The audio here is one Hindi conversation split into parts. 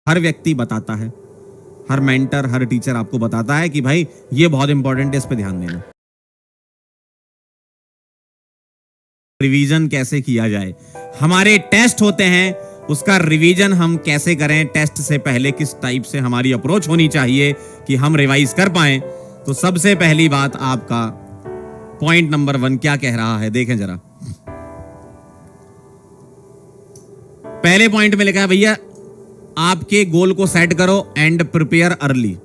हर व्यक्ति बताता है, हर मेंटर, हर टीचर आपको बताता है कि भाई ये बहुत इंपॉर्टेंट है, इस पे ध्यान देना। रिवीजन कैसे किया जाए, हमारे टेस्ट होते हैं, उसका रिवीजन हम कैसे करें, टेस्ट से पहले किस टाइप से हमारी अप्रोच होनी चाहिए कि हम रिवाइज कर पाए। तो सबसे पहली बात, आपका पॉइंट नंबर 1 क्या कह रहा है, देखें जरा। पहले पॉइंट में लिखा है भैया, आपके गोल को सेट करो एंड प्रिपेयर अर्ली।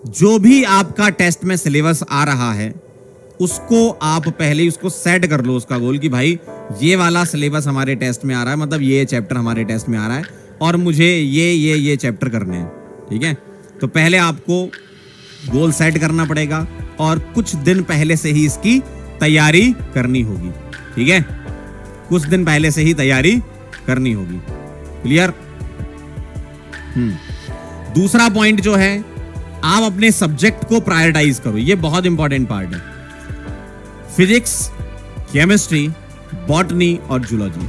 जो भी आपका टेस्ट में सिलेबस आ रहा है उसको आप पहले ही उसको सेट कर लो, उसका गोल कि भाई ये वाला सिलेबस हमारे टेस्ट में आ रहा है, मतलब ये चैप्टर हमारे टेस्ट में आ रहा है और मुझे ये चैप्टर करने हैं, ठीक है। तो पहले आपको गोल सेट करना पड़ेगा और कुछ दिन पहले से ही इसकी तैयारी करनी होगी, ठीक है। कुछ दिन पहले से ही तैयारी करनी होगी, क्लियर। दूसरा पॉइंट जो है, आप अपने सब्जेक्ट को प्रायोरिटाइज करो, ये बहुत इंपॉर्टेंट पार्ट है। फिजिक्स, केमिस्ट्री, बॉटनी और जूलॉजी,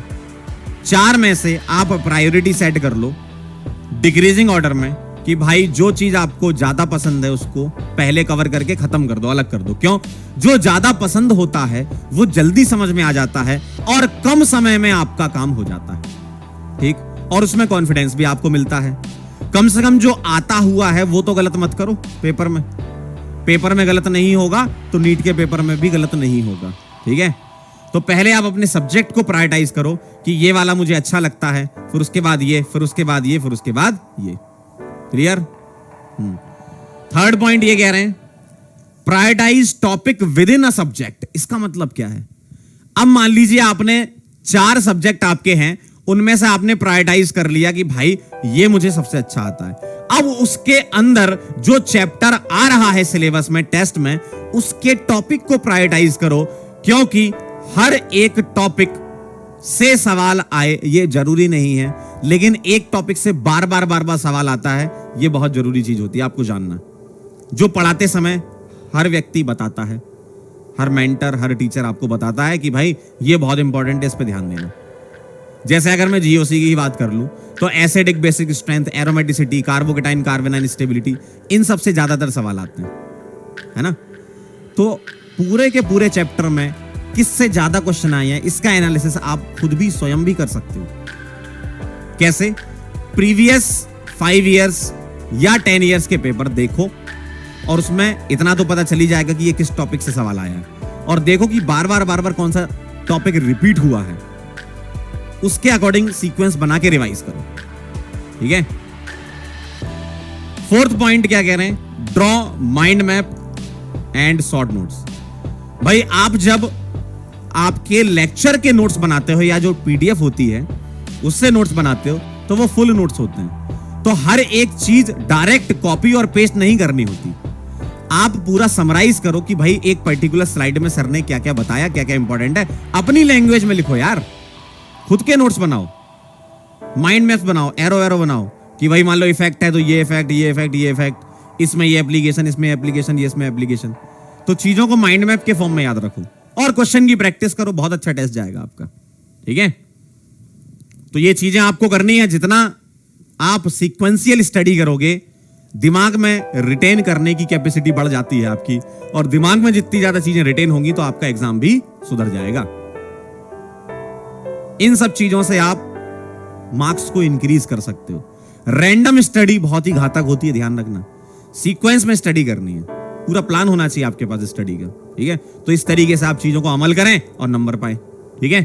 4 में से आप प्रायोरिटी सेट कर लो डिक्रीजिंग ऑर्डर में कि भाई जो चीज आपको ज्यादा पसंद है उसको पहले कवर करके खत्म कर दो, अलग कर दो। क्यों? जो ज्यादा पसंद होता है वो जल्दी समझ में आ जाता है और कम समय में आपका काम हो जाता है, ठीक, और उसमें कॉन्फिडेंस भी आपको मिलता है। कम से कम जो आता हुआ है वो तो गलत मत करो। पेपर में गलत नहीं होगा तो नीट के पेपर में भी गलत नहीं होगा, ठीक है। तो पहले आप अपने सब्जेक्ट को प्रायोरिटाइज करो कि ये वाला मुझे अच्छा लगता है, फिर उसके बाद ये, फिर उसके बाद ये, फिर उसके बाद ये, क्लियर। थर्ड पॉइंट ये कह रहे हैं, prioritize topic within a subject. इसका मतलब क्या है? अब मान लीजिए आपने 4 सब्जेक्ट आपके हैं, उनमें से आपने प्रायोरिटाइज कर लिया कि भाई ये मुझे सबसे अच्छा आता है। अब उसके अंदर जो चैप्टर आ रहा है सिलेबस में, टेस्ट में, उसके टॉपिक को प्रायोरिटाइज करो, क्योंकि हर एक टॉपिक से सवाल आए ये जरूरी नहीं है, लेकिन एक टॉपिक से बार बार सवाल आता है, ये बहुत जरूरी चीज होती है आपको जानना। जो पढ़ाते समय हर व्यक्ति बताता है, हर मेंटर, हर टीचर आपको बताता है कि भाई ये बहुत इंपॉर्टेंट है, इस पे ध्यान देना। जैसे अगर मैं जीओसी की बात कर लूं तो acidic basic strength, aromaticity, carbocation carbanion stability, इन सबसे ज्यादातर सवाल आते हैं, है ना। तो पूरे के पूरे चैप्टर में किससे ज्यादा क्वेश्चन आए हैं, इसका एनालिसिस आप खुद भी स्वयं भी कर सकते हो। कैसे? प्रीवियस 5 इयर्स या 10 इयर्स के पेपर देखो और उसमें इतना तो पता चली जाएगा कि ये किस टॉपिक से सवाल आया है, और देखो कि बार बार कौन सा टॉपिक रिपीट हुआ है, उसके अकॉर्डिंग सीक्वेंस बना के रिवाइज करो, ठीक है। 4th पॉइंट क्या कह रहे हैं? Draw mind map and short notes. भाई आप जब आपके लेक्चर के नोट्स बनाते हो या जो पीडीएफ होती है उससे नोट्स बनाते हो तो वो फुल नोट्स होते हैं। तो हर एक चीज डायरेक्ट कॉपी और पेस्ट नहीं करनी होती। आप पूरा समराइज करो कि भाई एक पर्टिकुलर स्लाइड में सर ने क्या क्या बताया, क्या क्या इंपॉर्टेंट है, अपनी लैंग्वेज में लिखो यार, खुद के नोट्स बनाओ, माइंड मैप्स बनाओ, एरो बनाओ कि भाई मान लो इफेक्ट है तो ये इफेक्ट, ये इफेक्ट, ये इफेक्ट, इसमें ये एप्लीकेशन, इसमें एप्लीकेशन, ये इसमें एप्लीकेशन। तो चीजों को माइंड मैप के फॉर्म में याद रखो और क्वेश्चन की प्रैक्टिस करो, बहुत अच्छा टेस्ट जाएगा आपका, ठीक है। तो ये चीजें आपको करनी है। जितना आप सीक्वेंशियल स्टडी करोगे, दिमाग में रिटेन करने की कैपेसिटी बढ़ जाती है आपकी, और दिमाग में जितनी ज्यादा चीजें रिटेन होंगी तो आपका एग्जाम भी सुधर जाएगा। इन सब चीजों से आप मार्क्स को इंक्रीज कर सकते हो। रैंडम स्टडी बहुत ही घातक होती है, ध्यान रखना। सीक्वेंस में स्टडी करनी है, पूरा प्लान होना चाहिए आपके पास स्टडी का, ठीक है। तो इस तरीके से आप चीजों को अमल करें और नंबर पाएं, ठीक है।